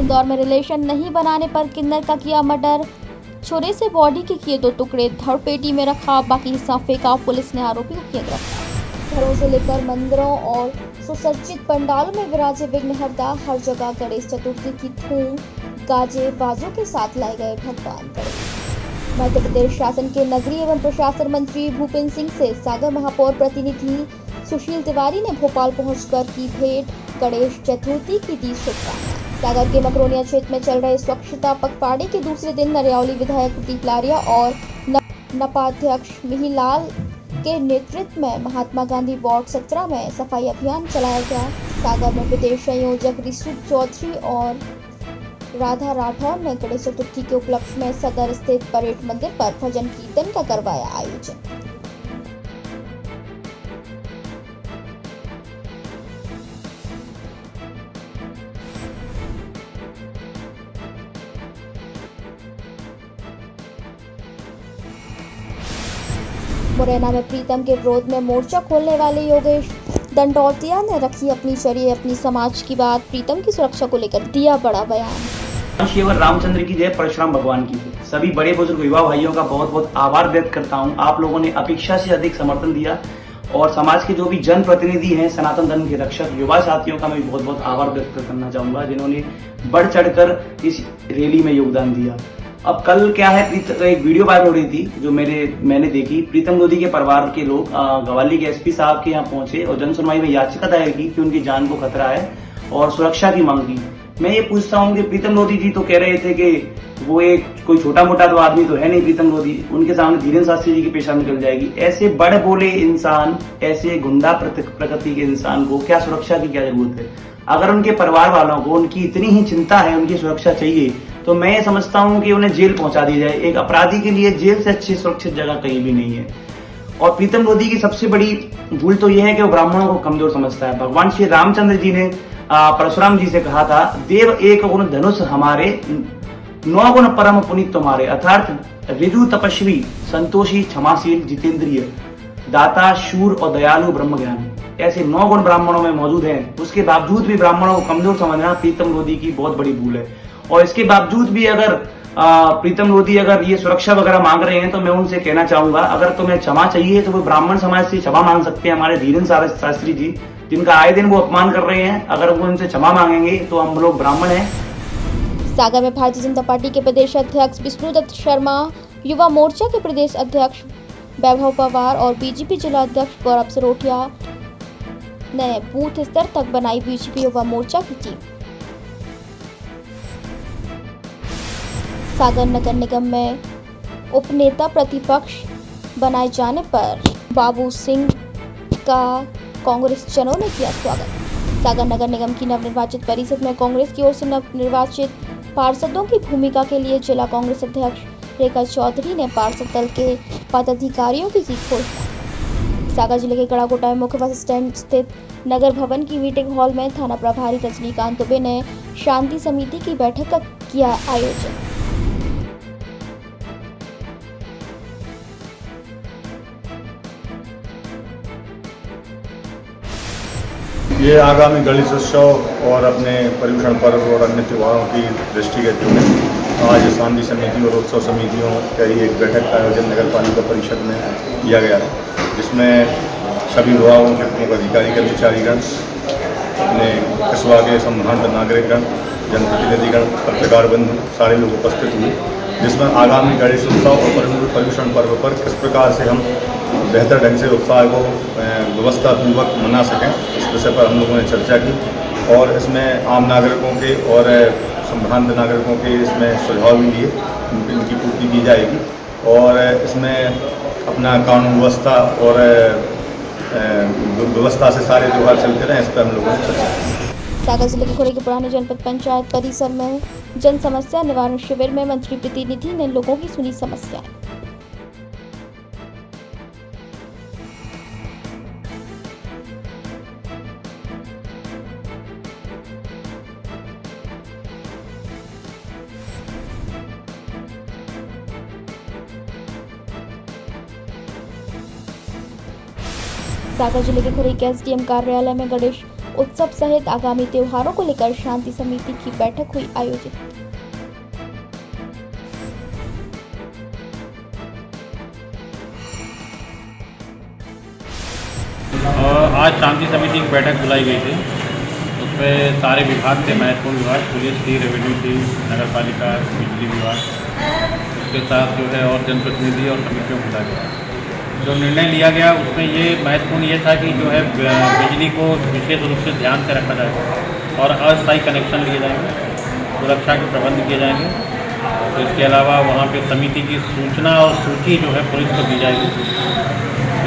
इंदौर में रिलेशन नहीं बनाने पर किन्नर का किया मर्डर। छुरे से बॉडी के किए 2 टुकड़े, धड़ पेटी में रखा, बाकी हिस्सा फेंका। पुलिस ने आरोपी को किया गिरफ्तार। घरों से लेकर मंदिरों और सुसज्जित पंडालों में विराजे विघ्नहर्ता। हर जगह गणेश चतुर्थी की धूम, गाजे बाजों के साथ लाए गए भगवान गणेश। मध्य प्रदेश शासन के नगरीय एवं प्रशासन मंत्री भूपेंद्र सिंह से सागर महापौर प्रतिनिधि सुशील तिवारी ने भोपाल पहुंचकर की भेंट। गणेश चतुर्थी की दी शुभकामनाएं। सागर के मकरोनिया क्षेत्र में चल रहे स्वच्छता पखवाड़े के दूसरे दिन नरियावली विधायक प्रदीप लारिया और नपाध्यक्ष मिहिलाल के नेतृत्व में महात्मा गांधी वार्ड 17 में सफाई अभियान चलाया गया। सागर में प्रदेश संयोजक ऋषि चौधरी और राधा राठौर ने गणेश चतुर्थी के उपलक्ष्य में सदर स्थित परेड मंदिर पर भजन कीर्तन का करवाया आयोजन। मुरैना में प्रीतम के विरोध में मोर्चा खोलने वाले योगेश दंडौतिया ने रखी अपनी शरीर अपनी समाज की बात। प्रीतम की सुरक्षा को लेकर दिया बड़ा बयान। शिवर रामचंद्र की जय, परशुराम भगवान की जय। सभी बड़े बुजुर्ग युवा भाइयों का बहुत बहुत आभार व्यक्त करता हूं। आप लोगों ने अपेक्षा से अधिक समर्थन दिया और समाज के जो भी जन प्रतिनिधि हैं, सनातन धर्म के रक्षक युवा साथियों का मैं बहुत बहुत आभार व्यक्त करना चाहूंगा, जिन्होंने बढ़ चढ़कर इस रैली में योगदान दिया। अब कल क्या है, एक वीडियो वायरल हो रही थी जो मैंने देखी। प्रीतम लोधी के परिवार के लोग गवाली के एसपी साहब के यहाँ पहुंचे और जन सुनवाई में याचिका दायर की कि उनकी जान को खतरा है और सुरक्षा की मांग की। मैं ये पूछता हूँ कि प्रीतम लोधी जी तो कह रहे थे कि वो एक कोई छोटा मोटा तो आदमी तो है नहीं प्रीतम लोधी, उनके सामने धीरेन्द्र शास्त्री जी की पेशाब निकल जाएगी। ऐसे बड़े बोले इंसान, ऐसे गुंडा प्रकृति के इंसान को क्या सुरक्षा की क्या जरूरत है? अगर उनके परिवार वालों को उनकी इतनी ही चिंता है, उनकी सुरक्षा चाहिए, तो मैं ये समझता हूँ कि उन्हें जेल पहुंचा दी जाए। एक अपराधी के लिए जेल से अच्छी सुरक्षित जगह कहीं भी नहीं है। और प्रीतम लोधी की सबसे बड़ी भूल तो यह है कि वो ब्राह्मणों को कमजोर समझता है। भगवान श्री रामचंद्र जी ने परशुराम जी से कहा था, देव एक गुण धनुष हमारे, 9 गुण परम पुनीत तुम्हारे। अर्थात ऋजु तपस्वी, संतोषी, क्षमाशील, जितेंद्रिय, दाता, शूर और दयालु, ब्रह्म ज्ञान, ऐसे 9 गुण ब्राह्मणों में मौजूद हैं। उसके बावजूद भी ब्राह्मणों को कमजोर समझना प्रीतम लोधी की बहुत बड़ी भूल है। और इसके बावजूद भी अगर प्रीतम लोधी अगर ये सुरक्षा वगैरह मांग रहे हैं, तो मैं उनसे कहना चाहूंगा, अगर तुम्हें क्षमा चाहिए तो वो ब्राह्मण समाज से क्षमा मांग सकते हैं। हमारे धीरेन्द्र शास्त्री जी, जिनका आए दिन वो अपमान कर रहे हैं, अगर वो उनसे क्षमा मांगेंगे तो हम लोग ब्राह्मण हैं। सागर में भारतीय जनता पार्टी के प्रदेश अध्यक्ष विष्णुदत्त शर्मा, युवा मोर्चा के प्रदेश अध्यक्ष वैभव पवार और बीजेपी जिला अध्यक्ष गौरव सरोटिया ने बूथ स्तर तक बनाई बीजेपी युवा मोर्चा की टीम। सागर नगर निगम में उपनेता प्रतिपक्ष बनाए जाने पर बाबू सिंह का कांग्रेस जनों ने किया स्वागत। सागर नगर निगम की नवनिर्वाचित परिषद में कांग्रेस की ओर से नवनिर्वाचित पार्षदों की भूमिका के लिए जिला कांग्रेस अध्यक्ष रेखा चौधरी ने पार्षद दल के पदाधिकारियों की घोषणा। सागर जिले के कड़ाकोटा में मुख्य बस स्टैंड स्थित नगर भवन की मीटिंग हॉल में थाना प्रभारी रजनीकांत दुबे ने शांति समिति की बैठक का किया आयोजन। ये आगामी गणेश उत्सव और अपने पर्युषण पर्व और अन्य त्योहारों की दृष्टिगत जो है आज शांति समिति और उत्सव समितियों का एक बैठक का आयोजन नगर पालिका परिषद में किया गया है, जिसमें सभी विभागों के प्रमुख अधिकारी कर्मचारीगण, अपने कस्बा के संभ्रांत नागरिकगण, जनप्रतिनिधिगण, पत्रकार बंधु सारे लोग उपस्थित हुए, जिसमें आगामी गणेश उत्सव और पर्युषण पर्व पर किस प्रकार से हम बेहतर ढंग से उत्साह को व्यवस्थापूर्वक मना सकें, इस विषय पर हम लोगों ने चर्चा की। और इसमें आम नागरिकों के और संभ्रांत नागरिकों के इसमें सुझाव भी लिए, इनकी पूर्ति की जाएगी। और इसमें अपना कानून व्यवस्था और व्यवस्था से सारे त्यौहार चलते रहें, इस पर हम लोगों ने चर्चा की। सागर जिले के खुरे के पुराने जनपद पंचायत परिसर में जन समस्या निवारण शिविर में मंत्री प्रतिनिधि ने लोगों की सुनी समस्याएं। सागर जिले के खुरे के एसडीएम कार्यालय में गणेश उत्सव सहित आगामी त्योहारों को लेकर शांति समिति की बैठक हुई आयोजित। आज शांति समिति की बैठक बुलाई गई थी। उसमें सारे विभाग थे, महत्वपूर्ण विभाग, पुलिस थी, रेवेन्यू थी, नगर पालिका, बिजली विभाग, उसके साथ जो है और जनप्रतिनिधि और समितियों को बुलाया गया। जो निर्णय लिया गया उसमें ये महत्वपूर्ण ये था कि जो है बिजली को विशेष रूप से ध्यान से रखा जाएगा और अस्थायी कनेक्शन लिए जाएंगे, सुरक्षा के प्रबंध किए जाएंगे। तो इसके अलावा वहाँ पे समिति की सूचना और सूची जो है पुलिस को दी जाएगी।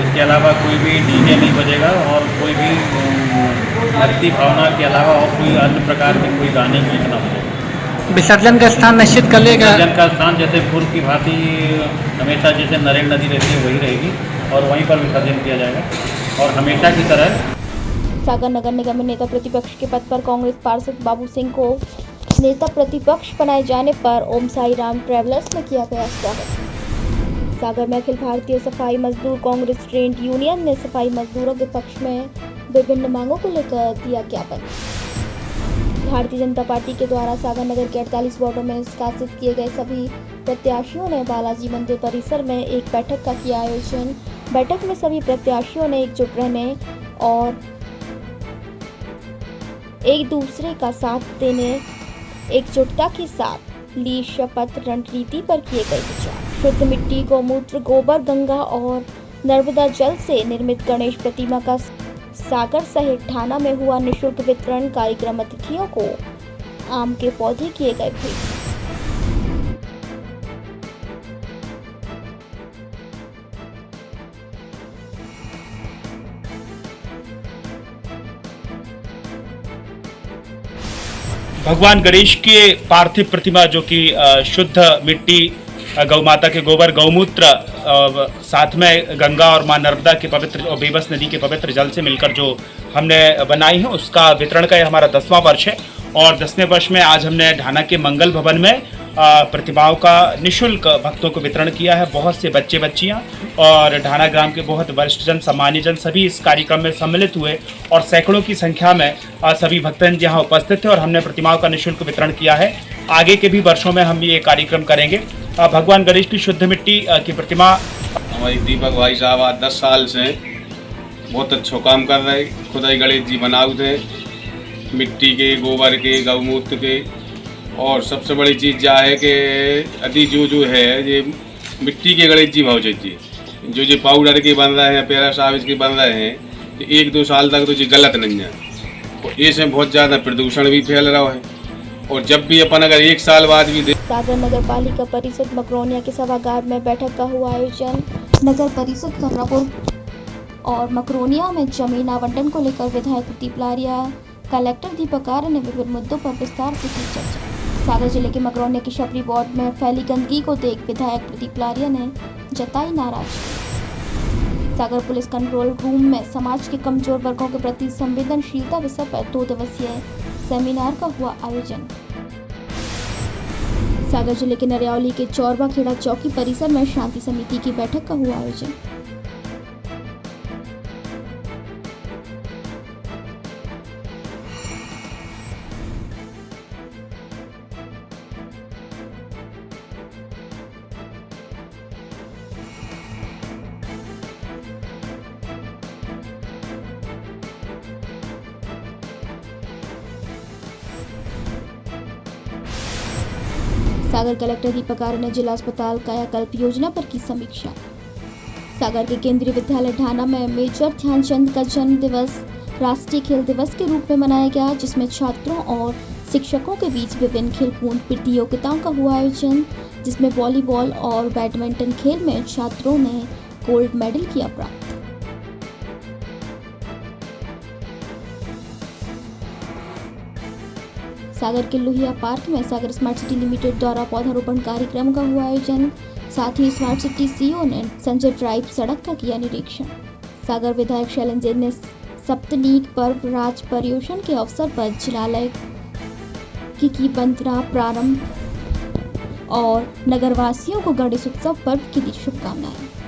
इसके अलावा कोई भी डीजे नहीं बजेगा और कोई भी भक्ति भावना के अलावा और कोई अन्य प्रकार के कोई गाने गीत ना बजेगा। विसर्जन का स्थान निश्चित कर लेगा। विसर्जन का स्थान जैसे पूर्व की भांति हमेशा जैसे नरेंद्र नदी रहती है वही रहेगी और वहीं पर विसर्जन किया जाएगा और हमेशा की तरह। सागर नगर निगम में नेता प्रतिपक्ष के पद पर कांग्रेस पार्षद बाबू सिंह को नेता प्रतिपक्ष बनाए जाने पर ओम साई राम ट्रेवलर्स में किया गया स्वागत। सागर में अखिल भारतीय सफाई मजदूर कांग्रेस ट्रेड यूनियन ने सफाई मजदूरों के पक्ष में विभिन्न मांगों को लेकर दिया ज्ञापन। भारतीय जनता पार्टी के द्वारा सागर नगर के 48 वार्डों में निष्कासित किए गए सभी प्रत्याशियों ने बालाजी मंदिर परिसर में एक बैठक का किया आयोजन। बैठक में सभी प्रत्याशियों ने एकजुट रहने और एक दूसरे का साथ देने एकजुटता के साथ ली शपथ। रणनीति पर किए गए विचार। शुद्ध मिट्टी, गौमूत्र, गोबर, गंगा और नर्मदा जल से निर्मित गणेश प्रतिमा का सागर सहित ठाना में हुआ निःशुल्क वितरण। कार्यक्रम अतिथियों को आम के पौधे किए गए भेंट। भगवान गणेश के पार्थिव प्रतिमा जो कि शुद्ध मिट्टी, गौ माता के गोबर, गौमूत्र, साथ में गंगा और मां नर्मदा के पवित्र और बेबस नदी के पवित्र जल से मिलकर जो हमने बनाई है, उसका वितरण का यह हमारा 10वां वर्ष है। और 10वें वर्ष में आज हमने ढाना के मंगल भवन में प्रतिमाओं का निःशुल्क भक्तों को वितरण किया है। बहुत से बच्चे बच्चियां और ढाना ग्राम के बहुत वरिष्ठ जन, सामान्य जन सभी इस कार्यक्रम में सम्मिलित हुए और सैकड़ों की संख्या में सभी भक्तजन यहाँ उपस्थित थे और हमने प्रतिमाओं का निःशुल्क वितरण किया है। आगे के भी वर्षों में हम ये कार्यक्रम करेंगे। भगवान गणेश की शुद्ध मिट्टी की प्रतिमा हमारी दीपक भाई साहब आज 10 साल से बहुत अच्छा काम कर रहे। खुदाई गणेश जी बनाए थे मिट्टी के, गोबर के, गौमूत्र के। और सबसे बड़ी चीज़ क्या है कि अभी जो है ये मिट्टी के गणेश जी भाव चाहिए। जो पाउडर के बन रहे हैं, पैरा साबिज के बन रहे हैं, तो 1-2 साल तक तो ये गलत नहीं है। और इसमें बहुत ज़्यादा प्रदूषण भी फैल रहा है। और जब भी अपन अगर 1 साल बाद भी सागर नगर पालिका परिषद मकरोनिया के सभागार में बैठक का हुआ आयोजन। नगर परिषद कर्रापुर और मकरोनिया में जमीन आवंटन को लेकर विधायक प्रदीप लारिया, कलेक्टर दीपक आर्य ने विभिन्न मुद्दों पर विस्तार से की चर्चा। सागर जिले के मकरोनिया की शबरी वार्ड में फैली गंदगी को देख विधायक प्रदीप लारिया ने जताई नाराजगी। सागर पुलिस कंट्रोल रूम में समाज के कमजोर वर्गों के प्रति संवेदनशीलता विषय पर 2 दिवसीय सेमिनार का हुआ आयोजन। सागर जिले के नरियावली के चौरवा खेड़ा चौकी परिसर में शांति समिति की बैठक का हुआ आयोजन। सागर कलेक्टर दीपक आर्य ने जिला अस्पताल कायाकल्प योजना पर की समीक्षा। सागर के केंद्रीय विद्यालय ढाना में मेजर ध्यानचंद का जन्म दिवस राष्ट्रीय खेल दिवस के रूप में मनाया गया, जिसमें छात्रों और शिक्षकों के बीच विभिन्न खेलकूद प्रतियोगिताओं का हुआ आयोजन, जिसमें वॉलीबॉल और बैडमिंटन खेल में छात्रों ने गोल्ड मेडल किया प्राप्त। सागर के लोहिया पार्क में सागर स्मार्ट सिटी लिमिटेड द्वारा पौधारोपण कार्यक्रम का हुआ आयोजन। साथ ही स्मार्ट सिटी सीईओ ने संजय ड्राइव सड़क का किया निरीक्षण। सागर विधायक शैलेंद्र ने सप्तनीक पर्व राज पर्युषण के अवसर पर जिलालय की बंदरा प्रारंभ और नगरवासियों को गणेश उत्सव पर्व की दी शुभकामनाएं।